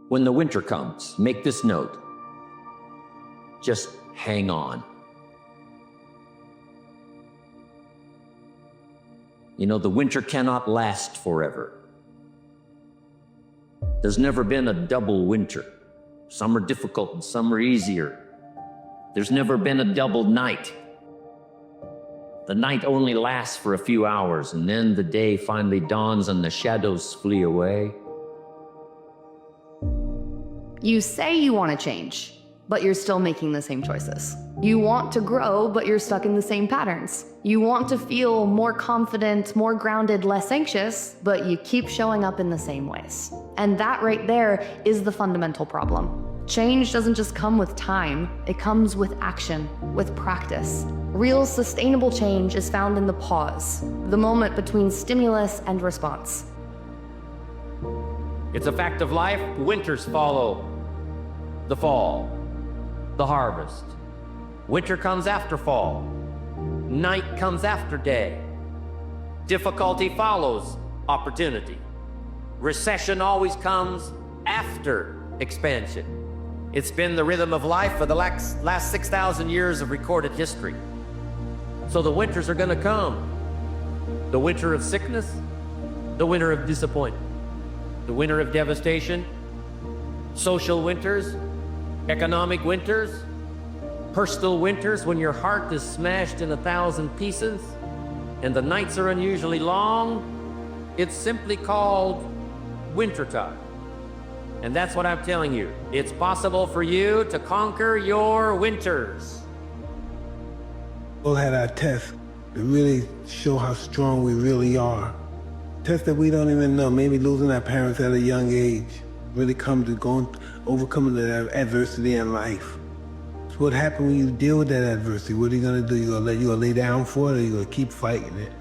When the winter comes, make this note. Just hang on. You know, the winter cannot last forever. There's never been a double winter. Some are difficult and some are easier. There's never been a double night. The night only lasts for a few hours, and then the day finally dawns and the shadows flee away. You say you want to change, but you're still making the same choices. You want to grow, but you're stuck in the same patterns. You want to feel more confident, more grounded, less anxious, but you keep showing up in the same ways. And that right there is the fundamental problem. Change doesn't just come with time, it comes with action, with practice. Real sustainable change is found in the pause, the moment between stimulus and response. It's a fact of life. Winters follow the fall, the harvest. Winter comes after fall. Night comes after day. Difficulty follows opportunity. Recession always comes after expansion. It's been the rhythm of life for the last 6,000 years of recorded history. So the winters are going to come. The winter of sickness, the winter of disappointment, the winter of devastation, social winters, economic winters, personal winters when your heart is smashed in 1,000 pieces and the nights are unusually long. It's simply called wintertime. And that's what I'm telling you. It's possible for you to conquer your winters. We'll have our tests to really show how strong we really are. Tests that we don't even know, maybe losing our parents at a young age, really come to overcoming the adversity in life. So what happens when you deal with that adversity? What are you gonna do? You gonna lay down for it, or you gonna keep fighting it?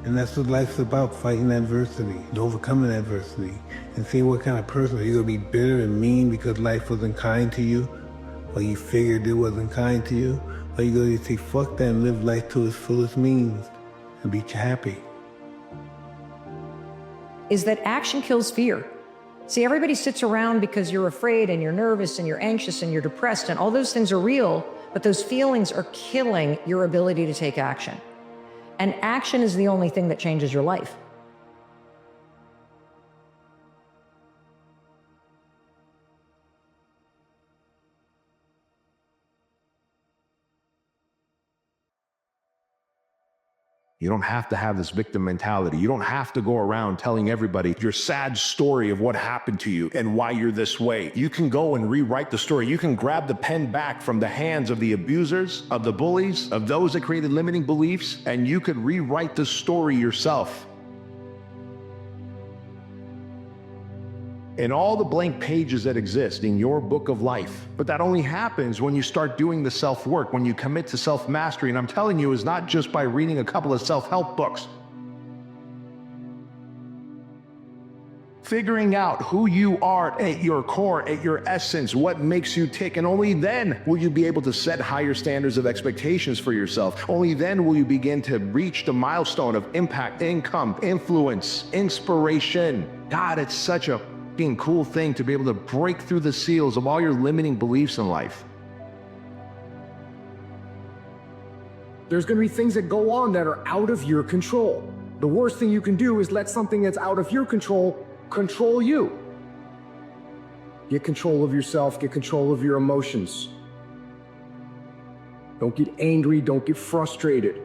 And that's what life's about, fighting adversity, and overcoming adversity, and seeing what kind of person. Are you gonna be bitter and mean because life wasn't kind to you, or you figured it wasn't kind to you? Or you gonna say, fuck that and live life to its fullest means and be happy? Is that action kills fear. See, everybody sits around because you're afraid and you're nervous and you're anxious and you're depressed, and all those things are real, but those feelings are killing your ability to take action. And action is the only thing that changes your life. You don't have to have this victim mentality. You don't have to go around telling everybody your sad story of what happened to you and why you're this way. You can go and rewrite the story. You can grab the pen back from the hands of the abusers, of the bullies, of those that created limiting beliefs, and you could rewrite the story yourself. And all the blank pages that exist in your book of life. But that only happens when you start doing the self-work, when you commit to self-mastery. And I'm telling you, it's not just by reading a couple of self-help books. Figuring out who you are at your core, at your essence, what makes you tick, and only then will you be able to set higher standards of expectations for yourself. Only then will you begin to reach the milestone of impact, income, influence, inspiration. God, it's such a cool thing to be able to break through the seals of all your limiting beliefs in life. There's going to be things that go on that are out of your control. The worst thing you can do is let something that's out of your control control you. Get control of yourself, get control of your emotions. Don't get angry, don't get frustrated.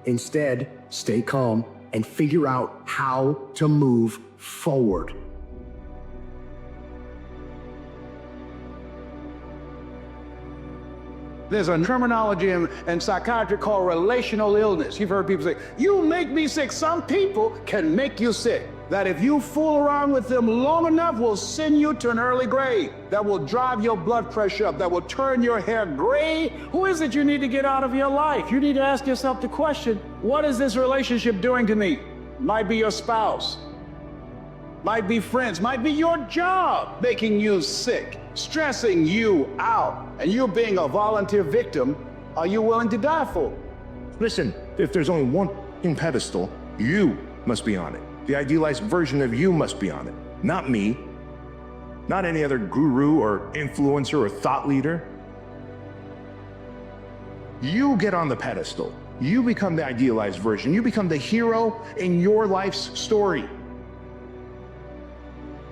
Instead, stay calm and figure out how to move forward. There's a terminology in psychiatry called relational illness. You've heard people say, you make me sick. Some people can make you sick. That if you fool around with them long enough will send you to an early grave. That will drive your blood pressure up. That will turn your hair gray. Who is it you need to get out of your life? You need to ask yourself the question, what is this relationship doing to me? Might be your spouse. Might be friends. Might be your job making you sick, stressing you out. And you being a volunteer victim, are you willing to die for it? Listen, if there's only one pedestal, you must be on it. The idealized version of you must be on it, not me, not any other guru or influencer or thought leader. You get on the pedestal. You become the idealized version. You become the hero in your life's story.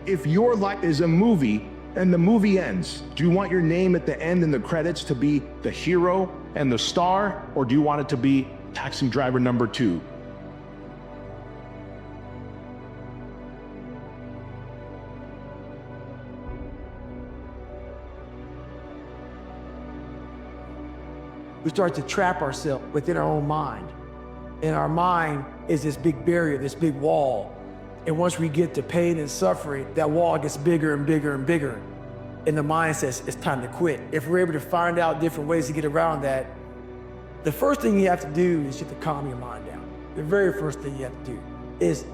If your life is a movie and the movie ends, do you want your name at the end in the credits to be the hero and the star, or do you want it to be taxi driver number 2? We start to trap ourselves within our own mind. And our mind is this big barrier, this big wall. And once we get to pain and suffering, that wall gets bigger and bigger and bigger. And the mind says it's time to quit. If we're able to find out different ways to get around that, the first thing you have to do is you have to calm your mind down. The very first thing you have to do is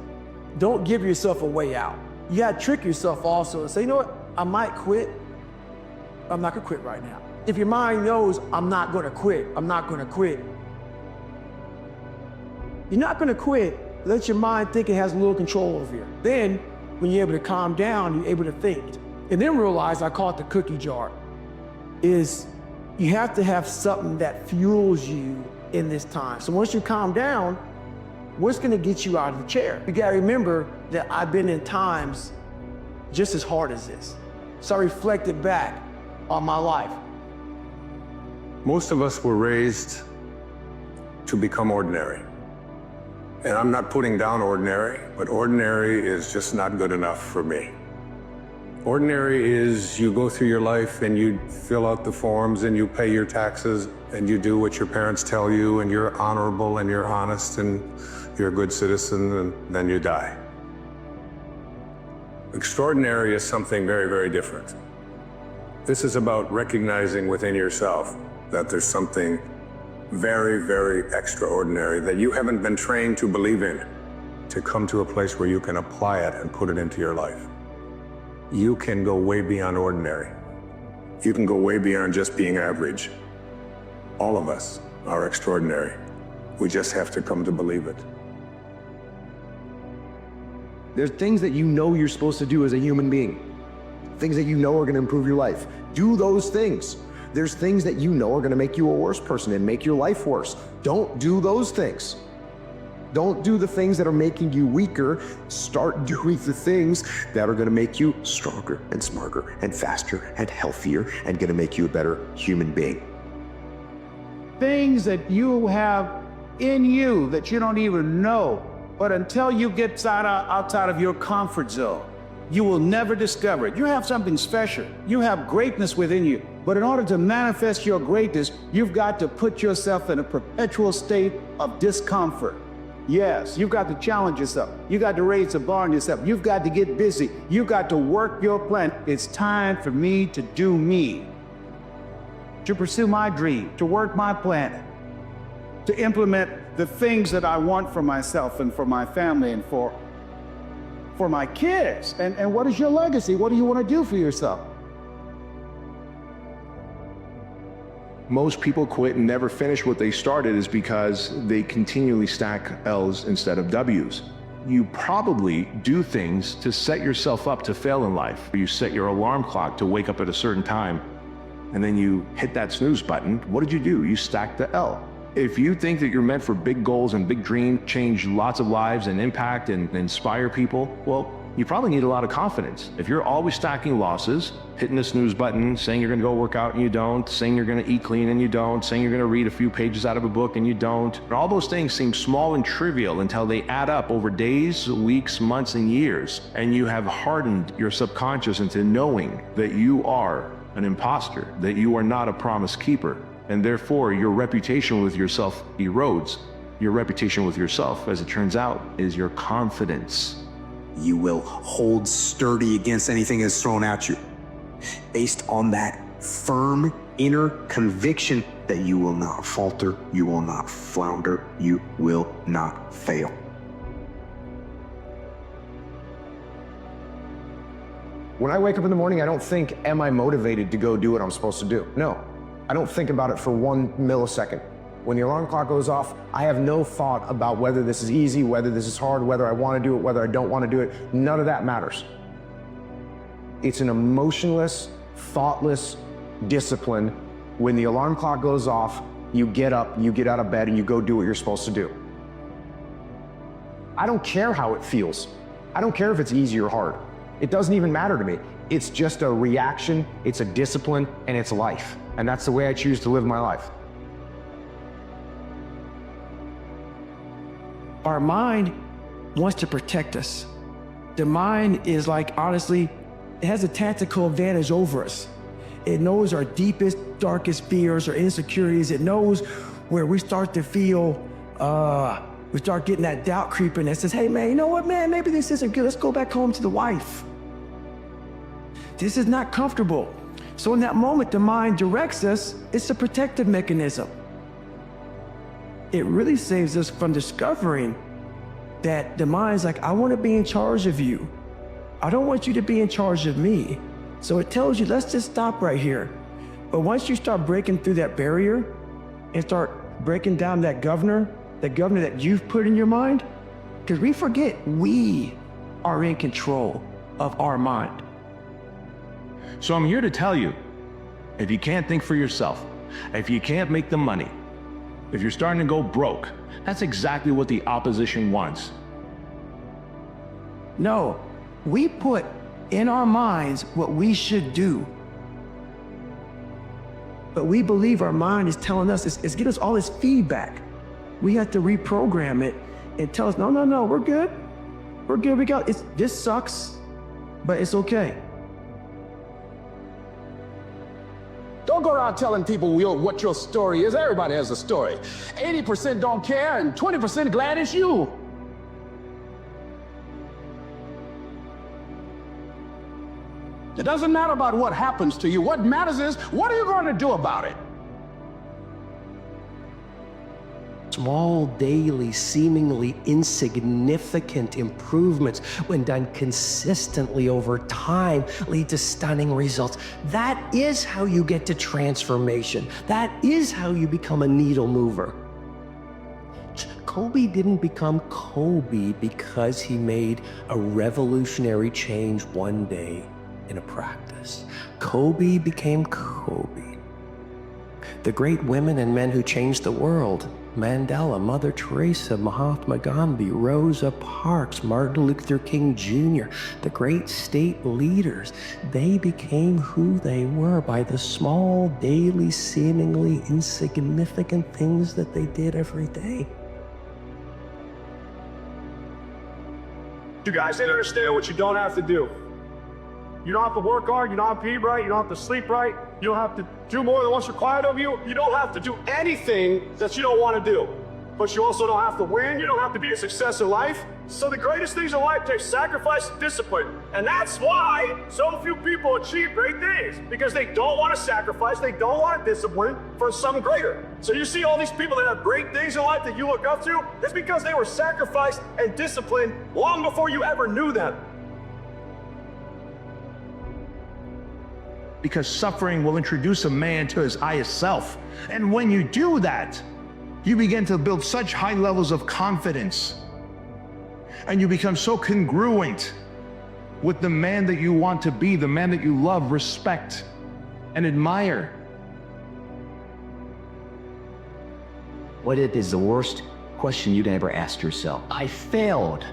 don't give yourself a way out. You gotta trick yourself also and say, you know what, I might quit. I'm not gonna quit right now. If your mind knows, I'm not gonna quit, I'm not gonna quit. You're not gonna quit. Let your mind think it has a little control over you. Then, when you're able to calm down, you're able to think. And then realize, I call it the cookie jar, is you have to have something that fuels you in this time. So once you calm down, what's gonna get you out of the chair? You gotta remember that I've been in times just as hard as this. So I reflected back on my life. Most of us were raised to become ordinary. And I'm not putting down ordinary, but ordinary is just not good enough for me. Ordinary is you go through your life and you fill out the forms and you pay your taxes and you do what your parents tell you and you're honorable and you're honest and you're a good citizen and then you die. Extraordinary is something very, very different. This is about recognizing within yourself that there's something very, very extraordinary that you haven't been trained to believe in, to come to a place where you can apply it and put it into your life. You can go way beyond ordinary. You can go way beyond just being average. All of us are extraordinary. We just have to come to believe it. There's things that you know you're supposed to do as a human being. Things that you know are gonna improve your life. Do those things. There's things that you know are gonna make you a worse person and make your life worse. Don't do those things. Don't do the things that are making you weaker. Start doing the things that are gonna make you stronger and smarter and faster and healthier and gonna make you a better human being. Things that you have in you that you don't even know, but until you get outside of your comfort zone, you will never discover it. You have something special. You have greatness within you. But in order to manifest your greatness, you've got to put yourself in a perpetual state of discomfort. Yes, you've got to challenge yourself. You got to raise the bar on yourself. You've got to get busy. You've got to work your plan. It's time for me to do me, to pursue my dream, to work my plan, to implement the things that I want for myself and for my family and for my kids. And what is your legacy? What do you want to do for yourself? Most people quit and never finish what they started is because they continually stack L's instead of W's. You probably do things to set yourself up to fail in life. You set your alarm clock to wake up at a certain time, and then you hit that snooze button. What did you do? You stacked the L. If you think that you're meant for big goals and big dreams, change lots of lives and impact and inspire people, well, you probably need a lot of confidence. If you're always stacking losses, hitting the snooze button, saying you're gonna go work out and you don't, saying you're gonna eat clean and you don't, saying you're gonna read a few pages out of a book and you don't, and all those things seem small and trivial until they add up over days, weeks, months, and years, and you have hardened your subconscious into knowing that you are an imposter, that you are not a promise keeper, and therefore your reputation with yourself erodes. Your reputation with yourself, as it turns out, is your confidence. You will hold sturdy against anything that's thrown at you, based on that firm inner conviction that you will not falter, you will not flounder, you will not fail. When I wake up in the morning, I don't think, am I motivated to go do what I'm supposed to do? No, I don't think about it for 1 millisecond. When the alarm clock goes off, I have no thought about whether this is easy, whether this is hard, whether I want to do it, whether I don't want to do it. None of that matters. It's an emotionless, thoughtless discipline. When the alarm clock goes off, you get up, you get out of bed, and you go do what you're supposed to do. I don't care how it feels. I don't care if it's easy or hard. It doesn't even matter to me. It's just a reaction, it's a discipline, and it's life. And that's the way I choose to live my life. Our mind wants to protect us. The mind is like, honestly, it has a tactical advantage over us. It knows our deepest, darkest fears or insecurities. It knows where we start to feel, we start getting that doubt creeping that says, hey man, you know what man, maybe this isn't good. Let's go back home to the wife. This is not comfortable. So in that moment, the mind directs us. It's a protective mechanism. It really saves us from discovering that the mind's like, I want to be in charge of you. I don't want you to be in charge of me. So it tells you, let's just stop right here. But once you start breaking through that barrier and start breaking down that governor that you've put in your mind, because we forget we are in control of our mind. So I'm here to tell you, if you can't think for yourself, if you can't make the money, if you're starting to go broke, that's exactly what the opposition wants. No, we put in our minds what we should do. But we believe our mind is telling us, it's giving us all this feedback. We have to reprogram it and tell us, no, we're good. We're good, we got it. This sucks, but it's okay. Don't go around telling people what your story is. Everybody has a story. 80% don't care and 20% glad it's you. It doesn't matter about what happens to you. What matters is, what are you going to do about it? Small, daily, seemingly insignificant improvements, when done consistently over time, lead to stunning results. That is how you get to transformation. That is how you become a needle mover. Kobe didn't become Kobe because he made a revolutionary change one day in a practice. Kobe became Kobe. The great women and men who changed the world, Mandela, Mother Teresa, Mahatma Gandhi, Rosa Parks, Martin Luther King Jr., the great state leaders, they became who they were by the small, daily, seemingly insignificant things that they did every day. You guys didn't understand what you don't have to do. You don't have to work hard, you don't have to eat right, you don't have to sleep right, you don't have to do more than what's required of you. You don't have to do anything that you don't want to do. But you also don't have to win, you don't have to be a success in life. So the greatest things in life take sacrifice and discipline. And that's why so few people achieve great things. Because they don't want to sacrifice, they don't want to discipline for something greater. So you see all these people that have great things in life that you look up to, it's because they were sacrificed and disciplined long before you ever knew them. Because suffering will introduce a man to his highest self. And when you do that, you begin to build such high levels of confidence. And you become so congruent with the man that you want to be, the man that you love, respect, and admire. What is the worst question you'd ever ask yourself? I failed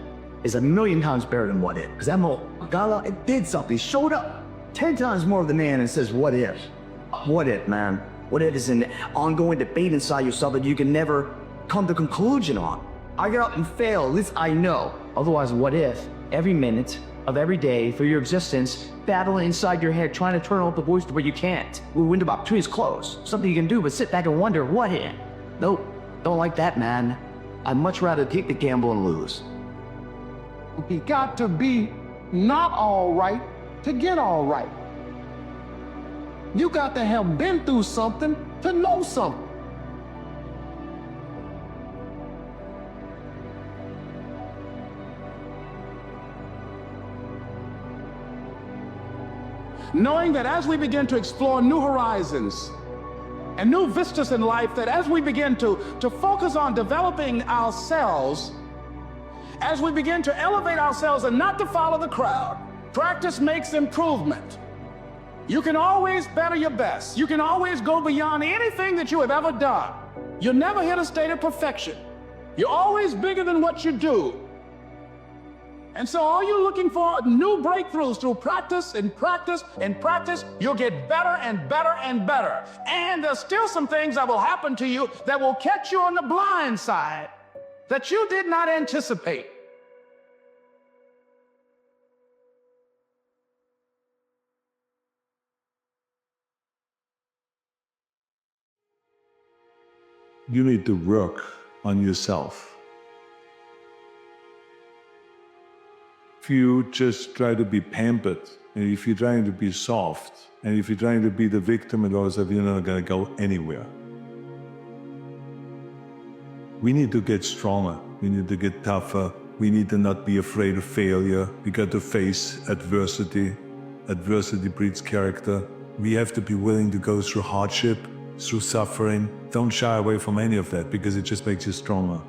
is 1,000,000 times better than what if. Because that got out and did something, showed up 10 times more of the man and says, what if? What if, man? What if is an ongoing debate inside yourself that you can never come to a conclusion on. I got up and failed, at least I know. Otherwise, what if every minute of every day for your existence, battling inside your head, trying to turn off the voice to where you can't. The window of opportunity is closed. Something you can do, but sit back and wonder, what if? Nope, don't like that, man. I'd much rather take the gamble and lose. You got to be not all right to get all right. You got to have been through something to know something. Knowing that as we begin to explore new horizons, and new vistas in life, that as we begin to focus on developing ourselves, as we begin to elevate ourselves and not to follow the crowd, practice makes improvement. You can always better your best. You can always go beyond anything that you have ever done. You'll never hit a state of perfection. You're always bigger than what you do. And so all you're looking for new breakthroughs through practice and practice and practice. You'll get better and better and better. And there's still some things that will happen to you that will catch you on the blind side that you did not anticipate. You need to work on yourself. If you just try to be pampered, and if you're trying to be soft, and if you're trying to be the victim and all stuff, you're not going to go anywhere. We need to get stronger. We need to get tougher. We need to not be afraid of failure. We got to face adversity. Adversity breeds character. We have to be willing to go through hardship, through suffering. Don't shy away from any of that, because it just makes you stronger.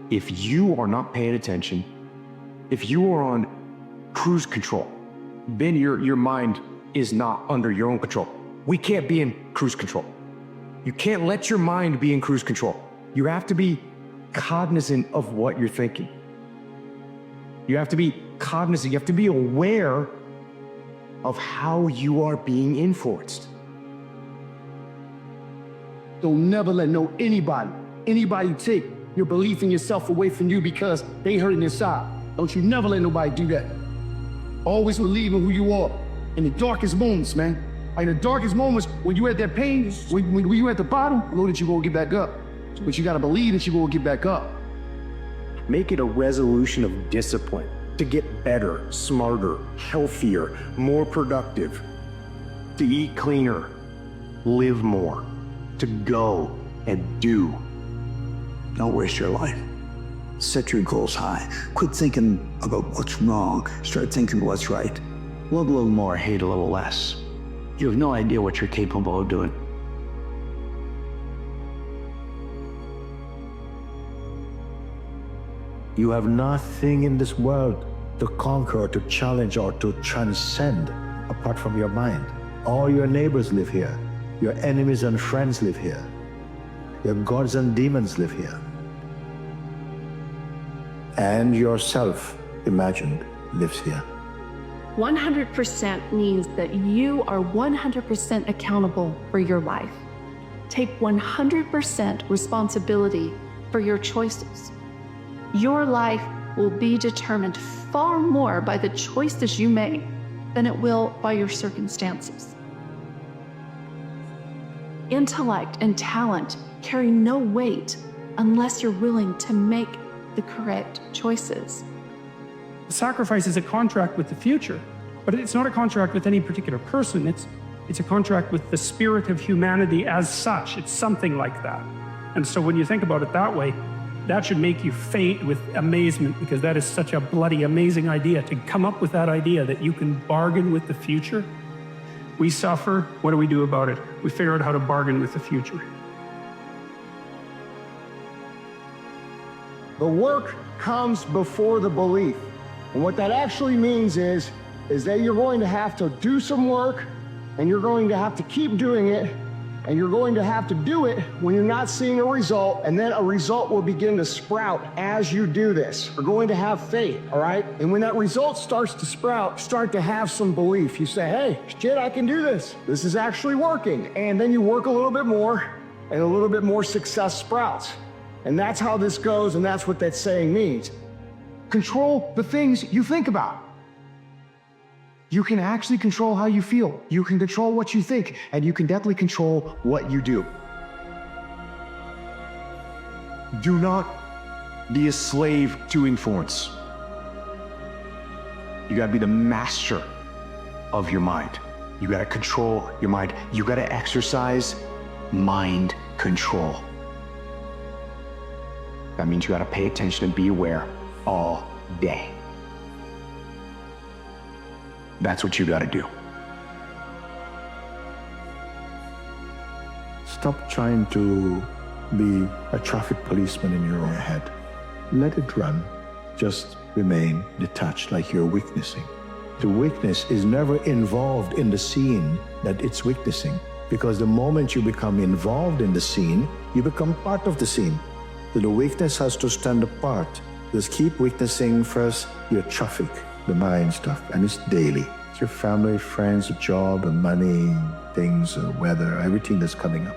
If you are not paying attention, if you are on cruise control, then your mind is not under your own control. We can't be in cruise control. You can't let your mind be in cruise control. You have to be cognizant of what you're thinking. You have to be cognizant, you have to be aware of how you are being influenced. Don't never let anybody take your belief in yourself away from you because they hurting inside. Don't you never let nobody do that. Always believe in who you are in the darkest moments, man. In the darkest moments, when you at that pain, when you at the bottom, know that you're gonna get back up. But you gotta believe that you're gonna get back up. Make it a resolution of discipline to get better, smarter, healthier, more productive, to eat cleaner, live more, to go and do. Don't waste your life. Set your goals high. Quit thinking about what's wrong. Start thinking what's right. Love a little more, hate a little less. You have no idea what you're capable of doing. You have nothing in this world to conquer, to challenge, or to transcend apart from your mind. All your neighbors live here. Your enemies and friends live here. Your gods and demons live here. And yourself, imagined, lives here. 100% means that you are 100% accountable for your life. Take 100% responsibility for your choices. Your life will be determined far more by the choices you make than it will by your circumstances. Intellect and talent carry no weight unless you're willing to make the correct choices. Sacrifice is a contract with the future, but it's not a contract with any particular person. It's a contract with the spirit of humanity as such. It's something like that. And so when you think about it that way, that should make you faint with amazement, because that is such a bloody amazing idea, to come up with that idea that you can bargain with the future. We suffer, what do we do about it? We figure out how to bargain with the future. The work comes before the belief. And what that actually means is that you're going to have to do some work, and you're going to have to keep doing it, and you're going to have to do it when you're not seeing a result, and then a result will begin to sprout as you do this. You're going to have faith, all right? And when that result starts to sprout, start to have some belief. You say, hey, shit, I can do this. This is actually working. And then you work a little bit more, and a little bit more success sprouts. And that's how this goes, and that's what that saying means. Control the things you think about. You can actually control how you feel. You can control what you think, and you can definitely control what you do. Do not be a slave to influence. You gotta be the master of your mind. You gotta control your mind. You gotta exercise mind control. That means you gotta pay attention and be aware all day. That's what you gotta do. Stop trying to be a traffic policeman in your own head. Let it run. Just remain detached like you're witnessing. The witness is never involved in the scene that it's witnessing, because the moment you become involved in the scene, you become part of the scene. So the witness has to stand apart. Just keep witnessing first your traffic, the mind stuff, and it's daily. It's your family, friends, job, and money, things, weather, everything that's coming up.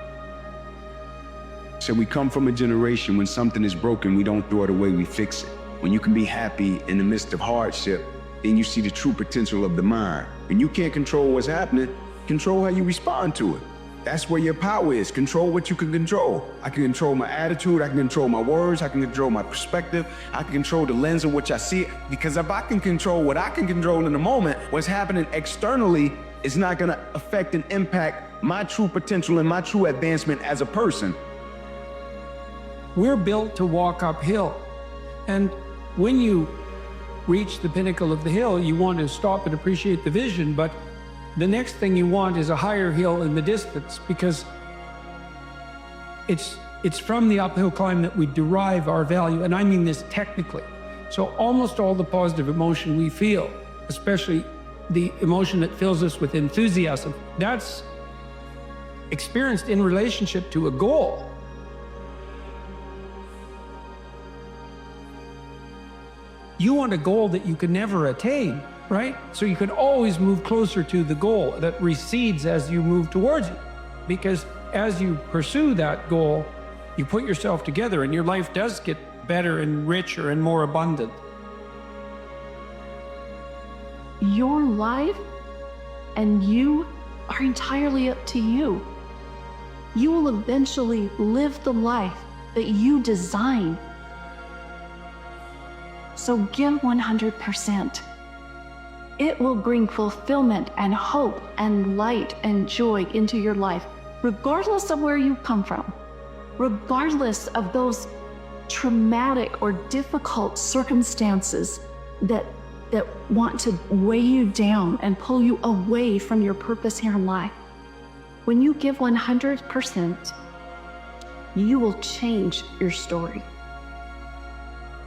So we come from a generation when something is broken, we don't throw it away, we fix it. When you can be happy in the midst of hardship, then you see the true potential of the mind. When you can't control what's happening, control how you respond to it. That's where your power is. Control what you can control. I can control my attitude, I can control my words, I can control my perspective, I can control the lens in which I see it. Because if I can control what I can control in the moment, what's happening externally is not gonna affect and impact my true potential and my true advancement as a person. We're built to walk uphill. And when you reach the pinnacle of the hill, you want to stop and appreciate the vision, but the next thing you want is a higher hill in the distance, because it's from the uphill climb that we derive our value, and I mean this technically. So almost all the positive emotion we feel, especially the emotion that fills us with enthusiasm, that's experienced in relationship to a goal. You want a goal that you can never attain, right? So you can always move closer to the goal that recedes as you move towards it. Because as you pursue that goal, you put yourself together and your life does get better and richer and more abundant. Your life and you are entirely up to you. You will eventually live the life that you design. So give 100%. It will bring fulfillment and hope and light and joy into your life, regardless of where you come from, regardless of those traumatic or difficult circumstances that want to weigh you down and pull you away from your purpose here in life. When you give 100%, you will change your story.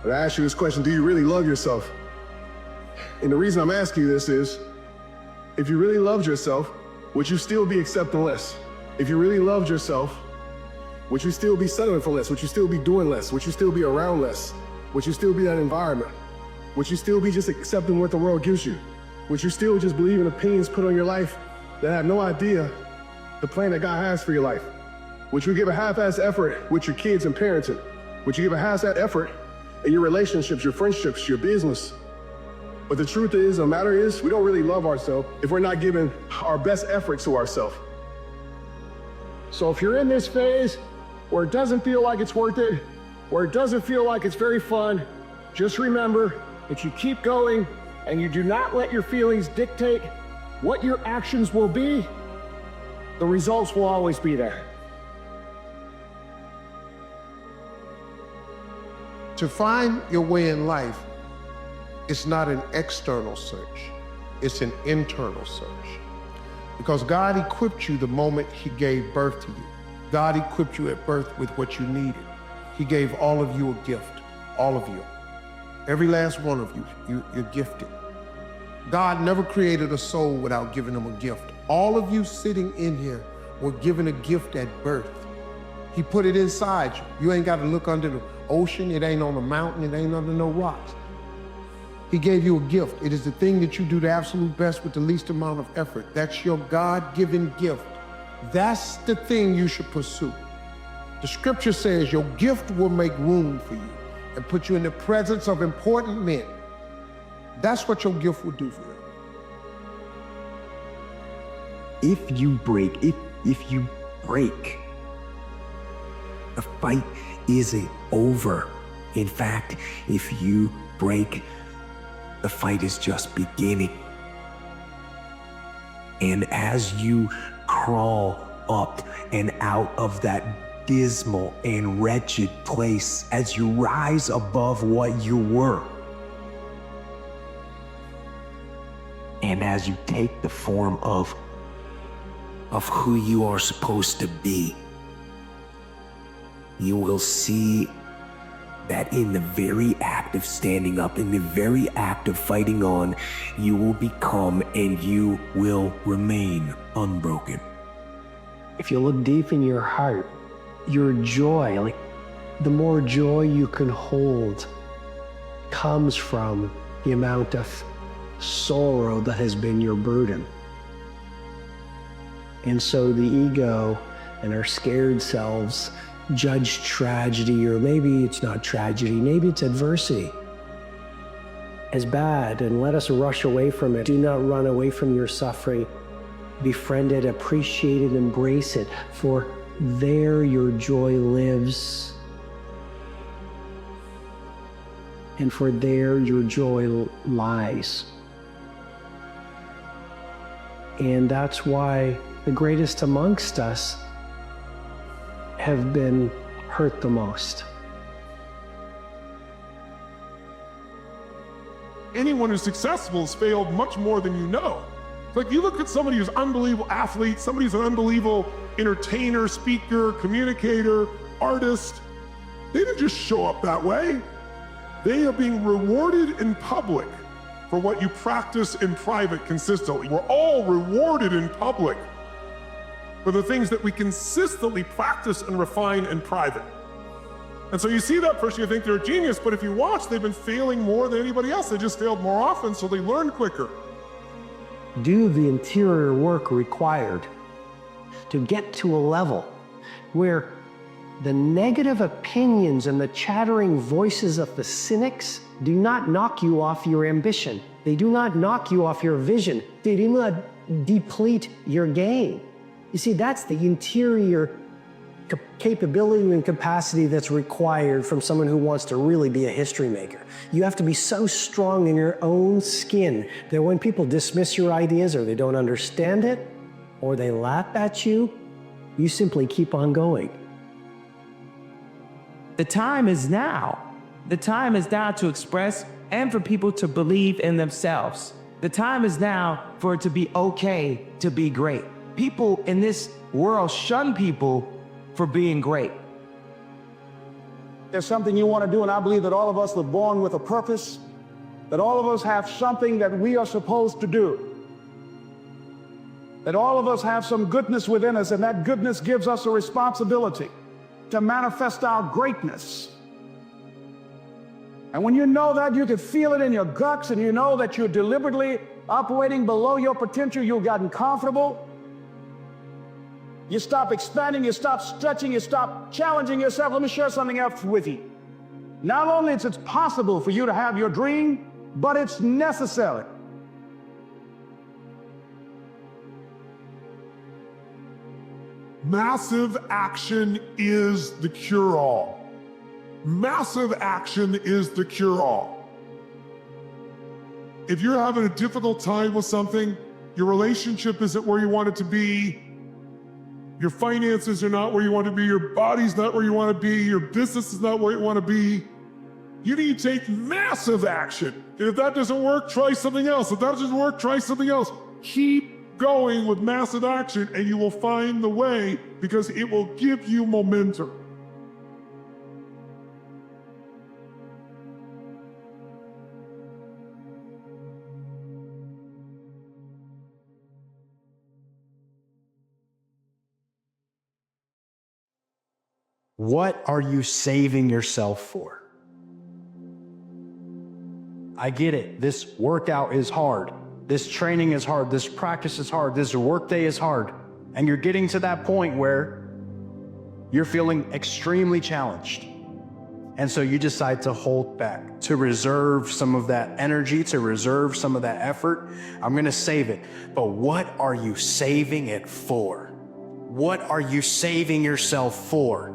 But I ask you this question, do you really love yourself? And the reason I'm asking you this is, if you really loved yourself, would you still be accepting less? If you really loved yourself, would you still be settling for less? Would you still be doing less? Would you still be around less? Would you still be in that environment? Would you still be just accepting what the world gives you? Would you still just believe in opinions put on your life that have no idea the plan that God has for your life? Would you give a half-assed effort with your kids and parenting? Would you give a half-assed effort in your relationships, your friendships, your business? But the truth is, the matter is, we don't really love ourselves if we're not giving our best effort to ourselves. So if you're in this phase where it doesn't feel like it's worth it, where it doesn't feel like it's very fun, just remember, if you keep going and you do not let your feelings dictate what your actions will be, the results will always be there. To find your way in life, it's not an external search, it's an internal search. Because God equipped you the moment He gave birth to you. God equipped you at birth with what you needed. He gave all of you a gift, all of you. Every last one of you, you're gifted. God never created a soul without giving them a gift. All of you sitting in here were given a gift at birth. He put it inside you. You ain't got to look under the ocean. It ain't on a mountain. It ain't under no rocks. He gave you a gift. It is the thing that you do the absolute best with the least amount of effort. That's your God-given gift. That's the thing you should pursue. The scripture says your gift will make room for you and put you in the presence of important men. That's what your gift will do for you. If you break, the fight isn't over. In fact, if you break, the fight is just beginning. And as you crawl up and out of that dismal and wretched place, as you rise above what you were, and as you take the form of who you are supposed to be, you will see that in the very act of standing up, in the very act of fighting on, you will become and you will remain unbroken. If you look deep in your heart, your joy, like the more joy you can hold, comes from the amount of sorrow that has been your burden. And so the ego and our scared selves judge tragedy, or maybe it's not tragedy, maybe it's adversity, as bad, and let us rush away from it. Do not run away from your suffering. Befriend it, appreciate it, embrace it, for there your joy lives. And for there your joy lies. And that's why the greatest amongst us have been hurt the most. Anyone who's successful has failed much more than you know. Like, you look at somebody who's an unbelievable athlete, somebody who's an unbelievable entertainer, speaker, communicator, artist. They didn't just show up that way. They are being rewarded in public for what you practice in private consistently. We're all rewarded in public for the things that we consistently practice and refine in private. And so you see that person, you think they're a genius, but if you watch, they've been failing more than anybody else. They just failed more often, so they learn quicker. Do the interior work required to get to a level where the negative opinions and the chattering voices of the cynics do not knock you off your ambition. They do not knock you off your vision. They do not deplete your game. You see, that's the interior capability and capacity that's required from someone who wants to really be a history maker. You have to be so strong in your own skin that when people dismiss your ideas, or they don't understand it, or they laugh at you, you simply keep on going. The time is now. The time is now to express and for people to believe in themselves. The time is now for it to be okay to be great. People in this world shun people for being great. There's something you want to do, and I believe that all of us were born with a purpose, that all of us have something that we are supposed to do, that all of us have some goodness within us, and that goodness gives us a responsibility to manifest our greatness. And when you know that, you can feel it in your guts, and you know that you're deliberately operating below your potential, you've gotten comfortable. You stop expanding, you stop stretching, you stop challenging yourself. Let me share something else with you. Not only is it possible for you to have your dream, but it's necessary. Massive action is the cure-all. Massive action is the cure-all. If you're having a difficult time with something, your relationship isn't where you want it to be, your finances are not where you want to be, your body's not where you want to be, your business is not where you want to be, you need to take massive action. And if that doesn't work, try something else. If that doesn't work, try something else. Keep going with massive action and you will find the way, because it will give you momentum. What are you saving yourself for? I get it. This workout is hard. This training is hard. This practice is hard. This workday is hard. And you're getting to that point where you're feeling extremely challenged. And so you decide to hold back, to reserve some of that energy, to reserve some of that effort. I'm going to save it. But what are you saving it for? What are you saving yourself for?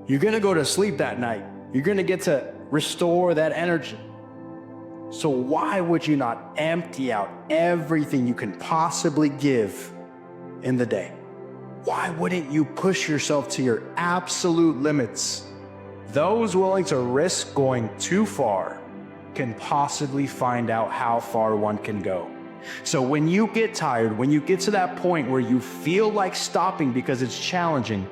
You're going to go to sleep that night. You're going to get to restore that energy. So why would you not empty out everything you can possibly give in the day? Why wouldn't you push yourself to your absolute limits? Those willing to risk going too far can possibly find out how far one can go. So when you get tired, when you get to that point where you feel like stopping because it's challenging,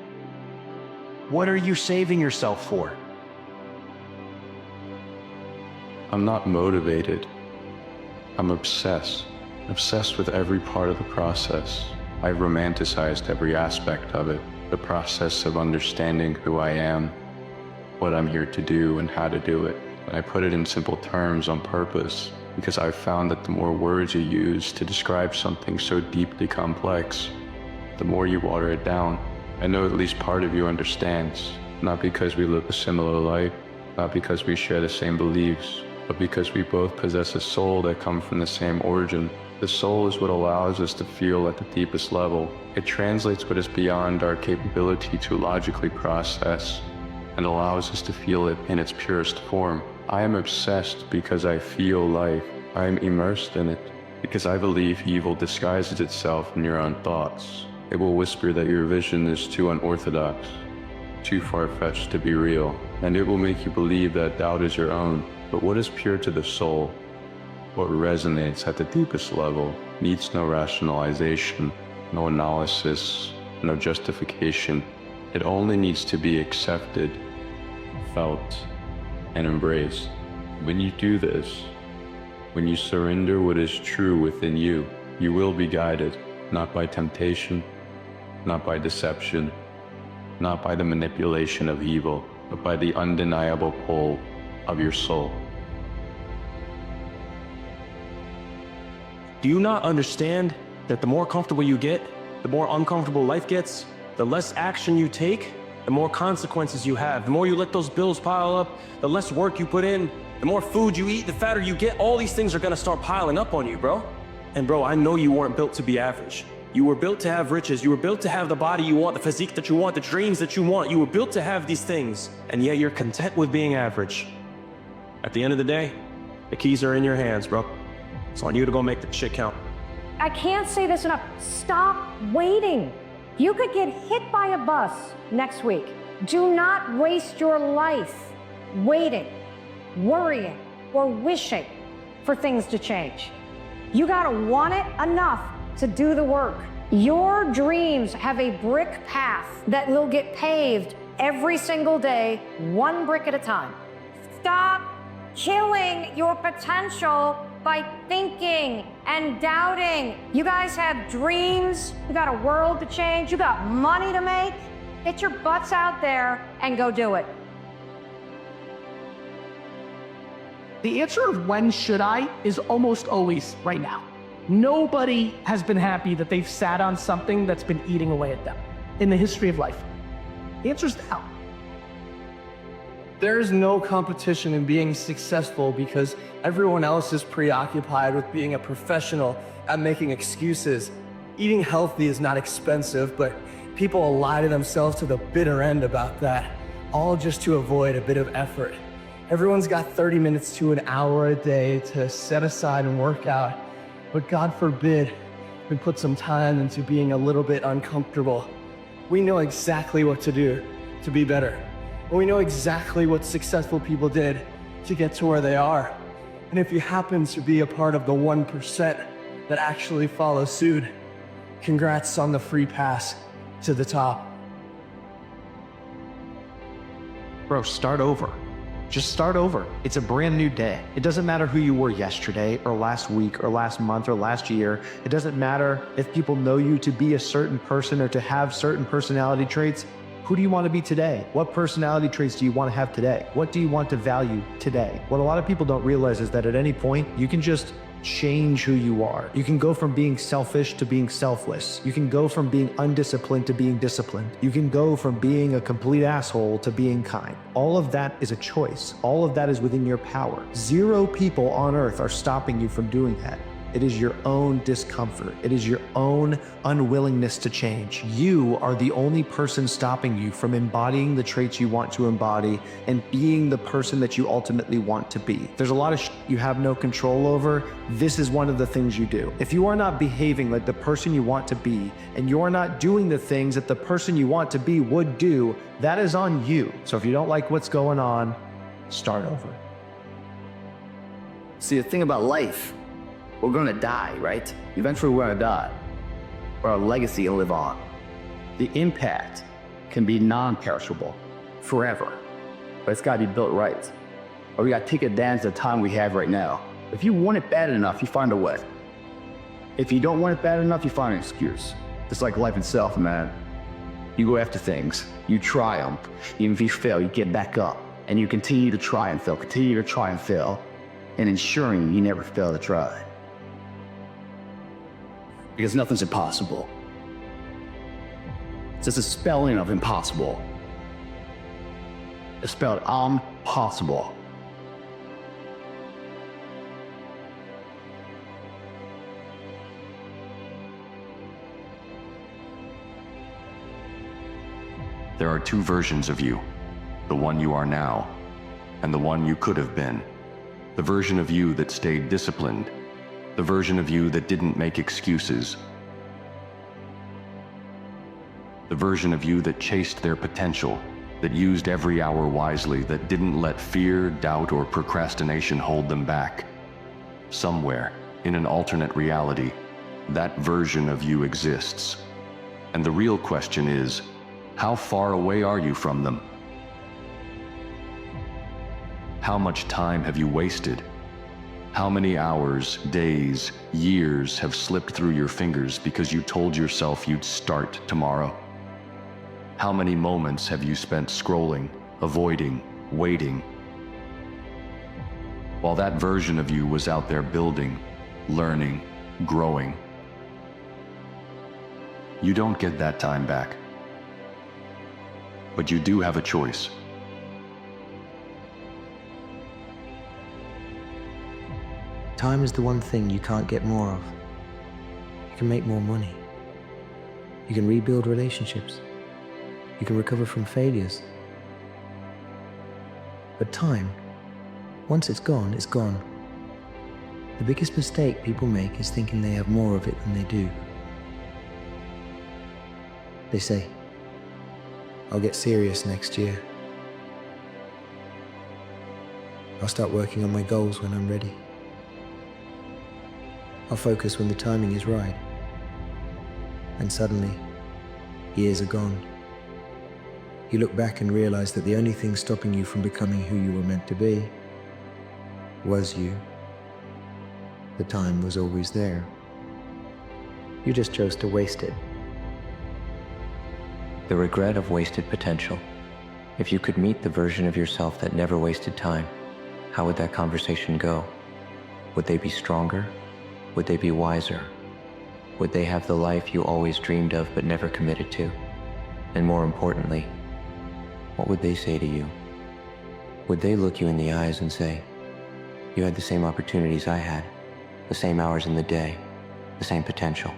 What are you saving yourself for? I'm not motivated. I'm obsessed. Obsessed with every part of the process. I've romanticized every aspect of it. The process of understanding who I am, what I'm here to do, and how to do it. And I put it in simple terms on purpose because I've found that the more words you use to describe something so deeply complex, the more you water it down. I know at least part of you understands, not because we live a similar life, not because we share the same beliefs, but because we both possess a soul that comes from the same origin. The soul is what allows us to feel at the deepest level. It translates what is beyond our capability to logically process and allows us to feel it in its purest form. I am obsessed because I feel life. I am immersed in it because I believe evil disguises itself in your own thoughts. It will whisper that your vision is too unorthodox, too far-fetched to be real, and it will make you believe that doubt is your own. But what is pure to the soul, what resonates at the deepest level, needs no rationalization, no analysis, no justification. It only needs to be accepted, felt, and embraced. When you do this, when you surrender what is true within you, you will be guided, not by temptation, not by deception, not by the manipulation of evil, but by the undeniable pull of your soul. Do you not understand that the more comfortable you get, the more uncomfortable life gets? The less action you take, the more consequences you have. The more you let those bills pile up, the less work you put in, the more food you eat, the fatter you get. All these things are gonna start piling up on you, bro. And bro, I know you weren't built to be average. You were built to have riches. You were built to have the body you want, the physique that you want, the dreams that you want. You were built to have these things, and yet you're content with being average. At the end of the day, the keys are in your hands, bro. It's on you to go make the shit count. I can't say this enough. Stop waiting. You could get hit by a bus next week. Do not waste your life waiting, worrying, or wishing for things to change. You gotta want it enough to do the work. Your dreams have a brick path that will get paved every single day, one brick at a time. Stop killing your potential by thinking and doubting. You guys have dreams, you got a world to change, you got money to make. Get your butts out there and go do it. The answer of when should I is almost always right now. Nobody has been happy that they've sat on something that's been eating away at them in the history of life. The answer is now. There's no competition in being successful because everyone else is preoccupied with being a professional at making excuses. Eating healthy is not expensive, but people lie to themselves to the bitter end about that, all just to avoid a bit of effort. Everyone's got 30 minutes to an hour a day to set aside and work out, but God forbid we put some time into being a little bit uncomfortable. We know exactly what to do to be better. We know exactly what successful people did to get to where they are. And if you happen to be a part of the 1% that actually follow suit, congrats on the free pass to the top. Bro, start over. Just start over. It's a brand new day. It doesn't matter who you were yesterday or last week or last month or last year. It doesn't matter if people know you to be a certain person or to have certain personality traits. Who do you want to be today? What personality traits do you want to have today? What do you want to value today? What a lot of people don't realize is that at any point, you can just change who you are. You can go from being selfish to being selfless. You can go from being undisciplined to being disciplined. You can go from being a complete asshole to being kind. All of that is a choice. All of that is within your power. 0 people on earth are stopping you from doing that. It is your own discomfort. It is your own unwillingness to change. You are the only person stopping you from embodying the traits you want to embody and being the person that you ultimately want to be. There's a lot of you have no control over. This is one of the things you do. If you are not behaving like the person you want to be, and you are not doing the things that the person you want to be would do, that is on you. So if you don't like what's going on, start over. See, the thing about life, we're gonna die, right? Eventually we're gonna die. But our legacy will live on. The impact can be non-perishable forever, but it's got to be built right. Or we got to take advantage of the time we have right now. If you want it bad enough, you find a way. If you don't want it bad enough, you find an excuse. Just like life itself, man. You go after things, you triumph. Even if you fail, you get back up, and you continue to try and fail, and ensuring you never fail to try. Because nothing's impossible. It's just a spelling of impossible. It's spelled impossible. There are two versions of you, the one you are now, and the one you could have been. The version of you that stayed disciplined, the version of you that didn't make excuses, the version of you that chased their potential, that used every hour wisely, that didn't let fear, doubt, or procrastination hold them back. Somewhere, in an alternate reality, that version of you exists. And the real question is, how far away are you from them? How much time have you wasted? How many hours, days, years have slipped through your fingers because you told yourself you'd start tomorrow? How many moments have you spent scrolling, avoiding, waiting? While that version of you was out there building, learning, growing. You don't get that time back. But you do have a choice. Time is the one thing you can't get more of. You can make more money. You can rebuild relationships. You can recover from failures. But time, once it's gone, it's gone. The biggest mistake people make is thinking they have more of it than they do. They say, I'll get serious next year. I'll start working on my goals when I'm ready. I'll focus when the timing is right. And suddenly, years are gone. You look back and realize that the only thing stopping you from becoming who you were meant to be was you. The time was always there. You just chose to waste it. The regret of wasted potential. If you could meet the version of yourself that never wasted time, how would that conversation go? Would they be stronger? Would they be wiser? Would they have the life you always dreamed of but never committed to? And more importantly, what would they say to you? Would they look you in the eyes and say, you had the same opportunities I had, the same hours in the day, the same potential,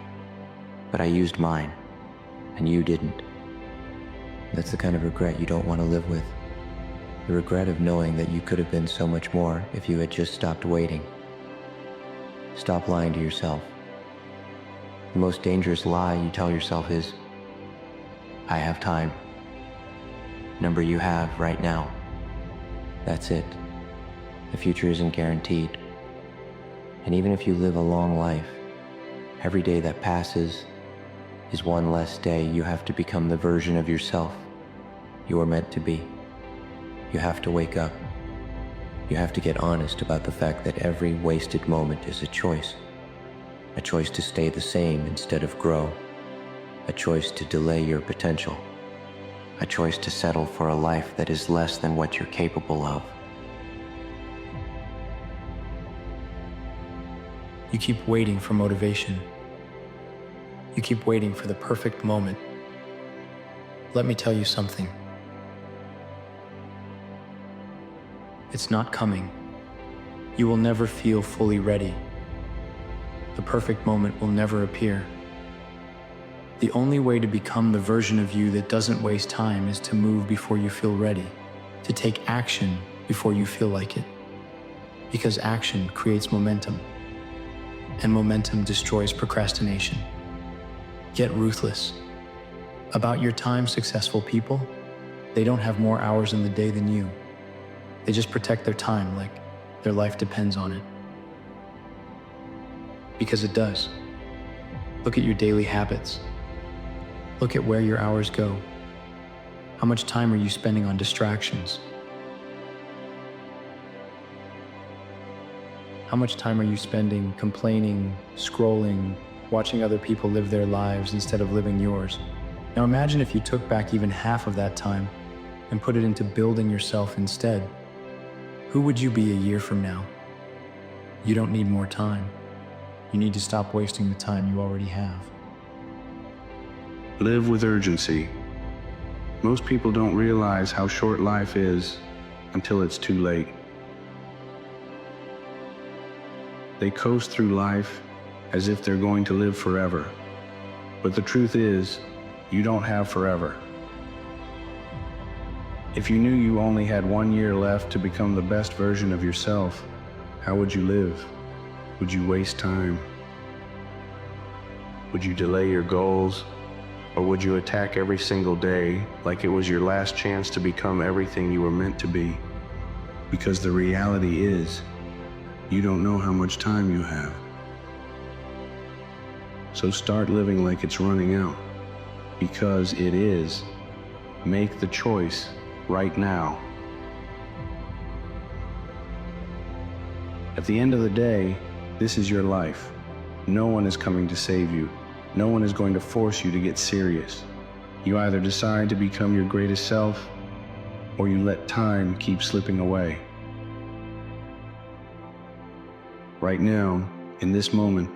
but I used mine, and you didn't? That's the kind of regret you don't want to live with. The regret of knowing that you could have been so much more if you had just stopped waiting. Stop lying to yourself. The most dangerous lie you tell yourself is, I have time. Number you have right now. That's it. The future isn't guaranteed. And even if you live a long life, every day that passes is one less day you have to become the version of yourself you are meant to be. You have to wake up. You have to get honest about the fact that every wasted moment is a choice to stay the same instead of grow, a choice to delay your potential, a choice to settle for a life that is less than what you're capable of. You keep waiting for motivation. You keep waiting for the perfect moment. Let me tell you something. It's not coming. You will never feel fully ready. The perfect moment will never appear. The only way to become the version of you that doesn't waste time is to move before you feel ready, to take action before you feel like it. Because action creates momentum, and momentum destroys procrastination. Get ruthless. About your time, successful people, they don't have more hours in the day than you. They just protect their time like their life depends on it. Because it does. Look at your daily habits. Look at where your hours go. How much time are you spending on distractions? How much time are you spending complaining, scrolling, watching other people live their lives instead of living yours? Now imagine if you took back even half of that time and put it into building yourself instead. Who would you be a year from now? You don't need more time. You need to stop wasting the time you already have. Live with urgency. Most people don't realize how short life is until it's too late. They coast through life as if they're going to live forever. But the truth is, you don't have forever. If you knew you only had 1 year left to become the best version of yourself, how would you live? Would you waste time? Would you delay your goals? Or would you attack every single day like it was your last chance to become everything you were meant to be? Because the reality is, you don't know how much time you have. So start living like it's running out, because it is. Make the choice right now. At the end of the day, this is your life. No one is coming to save you. No one is going to force you to get serious. You either decide to become your greatest self, or you let time keep slipping away. Right now, in this moment,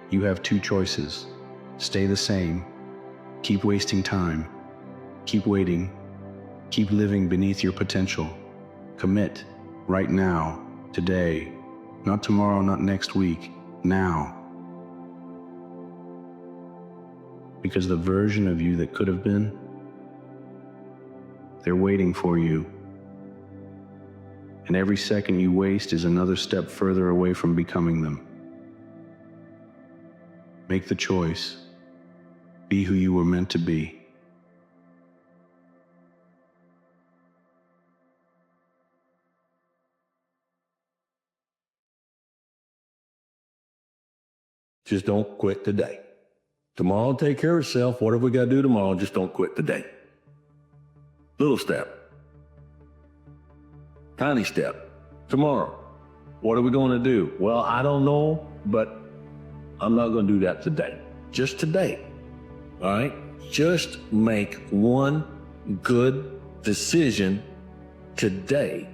you have two choices. Stay the same. Keep wasting time. Keep waiting. Keep living beneath your potential. Commit right now, today. Not tomorrow, not next week. Now. Because the version of you that could have been, they're waiting for you. And every second you waste is another step further away from becoming them. Make the choice. Be who you were meant to be. Just don't quit today. Tomorrow will take care of itself. Whatever we got to do tomorrow, just don't quit today. Little step. Tiny step. Tomorrow. What are we going to do? Well, I don't know, but I'm not going to do that today. Just today. All right? Just make one good decision today.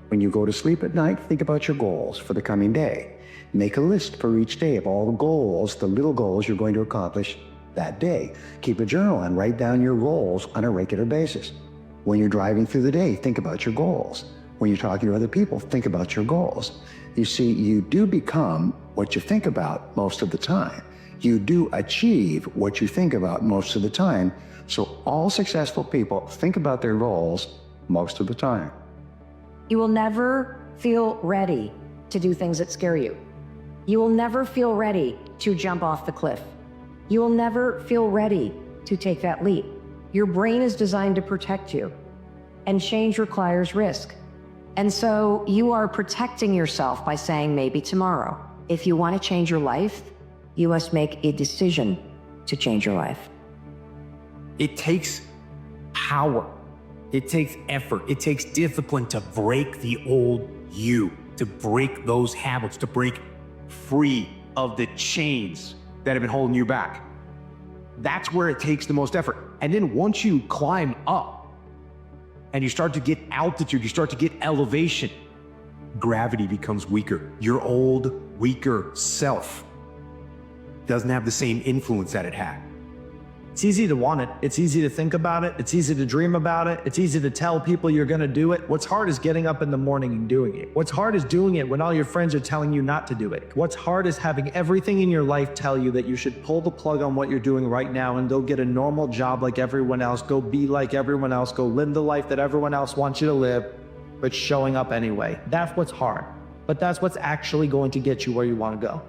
When you go to sleep at night, think about your goals for the coming day. Make a list for each day of all the goals, the little goals you're going to accomplish that day. Keep a journal and write down your goals on a regular basis. When you're driving through the day, think about your goals. When you're talking to other people, think about your goals. You see, you do become what you think about most of the time. You do achieve what you think about most of the time. So all successful people think about their goals most of the time. You will never feel ready to do things that scare you. You will never feel ready to jump off the cliff. You will never feel ready to take that leap. Your brain is designed to protect you, and change requires risk. And so you are protecting yourself by saying maybe tomorrow. If you want to change your life, you must make a decision to change your life. It takes power. It takes effort. It takes discipline to break the old you, to break those habits, to break free of the chains that have been holding you back. That's where it takes the most effort. And then once you climb up and you start to get altitude, you start to get elevation, gravity becomes weaker. Your old, weaker self doesn't have the same influence that it had. It's easy to want it. It's easy to think about it. It's easy to dream about it. It's easy to tell people you're going to do it. What's hard is getting up in the morning and doing it. What's hard is doing it when all your friends are telling you not to do it. What's hard is having everything in your life tell you that you should pull the plug on what you're doing right now and go get a normal job like everyone else, go be like everyone else, go live the life that everyone else wants you to live, but showing up anyway. That's what's hard. But that's what's actually going to get you where you want to go.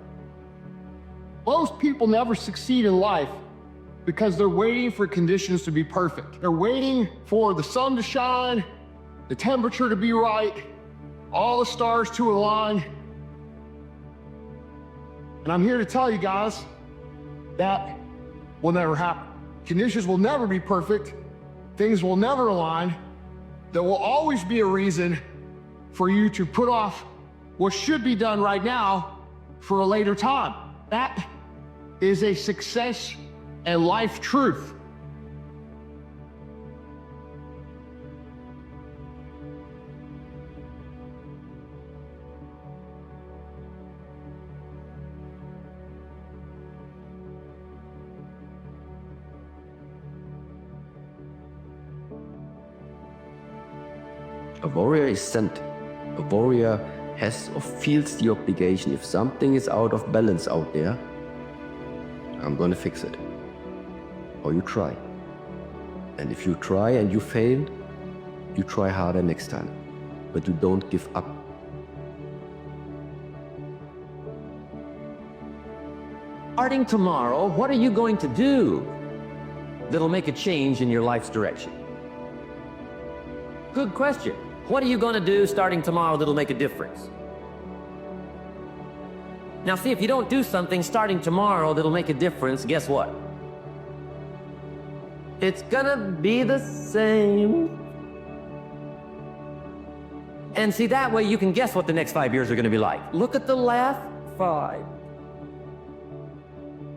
Most people never succeed in life because they're waiting for conditions to be perfect. They're waiting for the sun to shine, the temperature to be right, all the stars to align. And I'm here to tell you guys that will never happen. Conditions will never be perfect. things will never align. There will always be a reason for you to put off what should be done right now for a later time. That is a success and life truth. A warrior is sent. A warrior has or feels the obligation. If something is out of balance out there, I'm gonna fix it. Or you try. And if you try and you fail, you try harder next time. But you don't give up. Starting tomorrow, what are you going to do that'll make a change in your life's direction? Good question. What are you going to do starting tomorrow that'll make a difference? Now see, if you don't do something starting tomorrow that'll make a difference, guess what? It's gonna be the same. And see, that way you can guess what the next 5 years are gonna be like. Look at the last 5.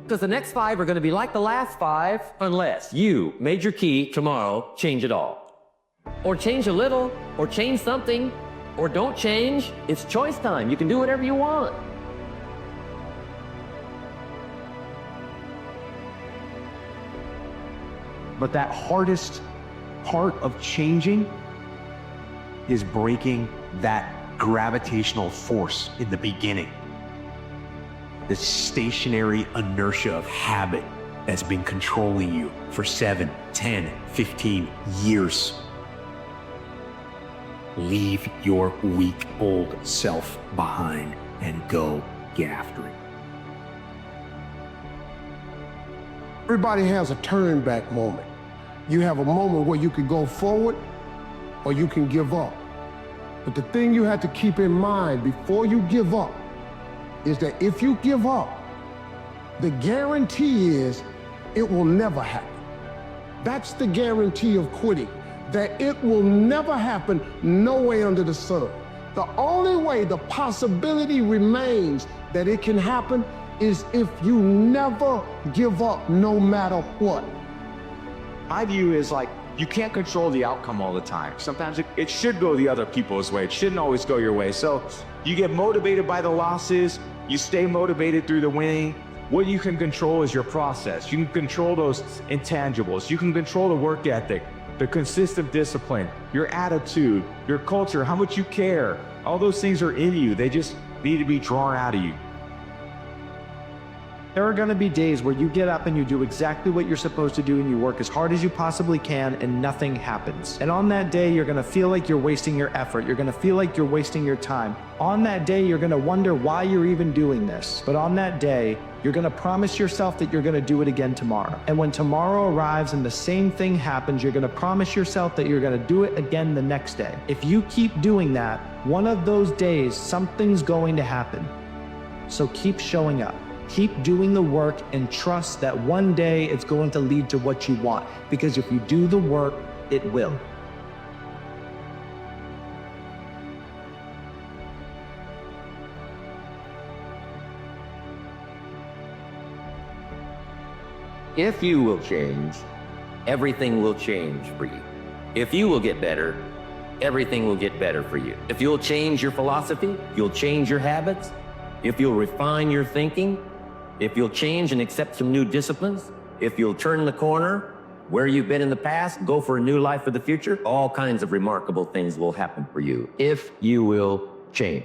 Because the next 5 are gonna be like the last 5 unless you, major key, tomorrow, change it all. Or change a little, or change something, or don't change. It's choice time. You can do whatever you want. But that hardest part of changing is breaking that gravitational force in the beginning. This stationary inertia of habit that's been controlling you for 7, 10, 15 years. Leave your weak old self behind and go get after it. Everybody has a turn back moment. You have a moment where you can go forward or you can give up. But the thing you have to keep in mind before you give up is that if you give up, the guarantee is it will never happen. That's the guarantee of quitting, that it will never happen no way under the sun. The only way the possibility remains that it can happen is if you never give up no matter what. My view is like, you can't control the outcome all the time. Sometimes it should go the other people's way. It shouldn't always go your way. So you get motivated by the losses, you stay motivated through the winning. What you can control is your process. You can control those intangibles. You can control the work ethic, the consistent discipline, your attitude, your culture, how much you care. All those things are in you. They just need to be drawn out of you. There are going to be days where you get up and you do exactly what you're supposed to do and you work as hard as you possibly can and nothing happens. And on that day, you're going to feel like you're wasting your effort. You're going to feel like you're wasting your time. On that day, you're going to wonder why you're even doing this. But on that day, you're going to promise yourself that you're going to do it again tomorrow. And when tomorrow arrives and the same thing happens, you're going to promise yourself that you're going to do it again the next day. If you keep doing that, one of those days, something's going to happen. So keep showing up. Keep doing the work and trust that one day it's going to lead to what you want. Because if you do the work, it will. If you will change, everything will change for you. If you will get better, everything will get better for you. If you'll change your philosophy, you'll change your habits, if you'll refine your thinking, if you'll change and accept some new disciplines, if you'll turn the corner where you've been in the past, go for a new life for the future, all kinds of remarkable things will happen for you if you will change.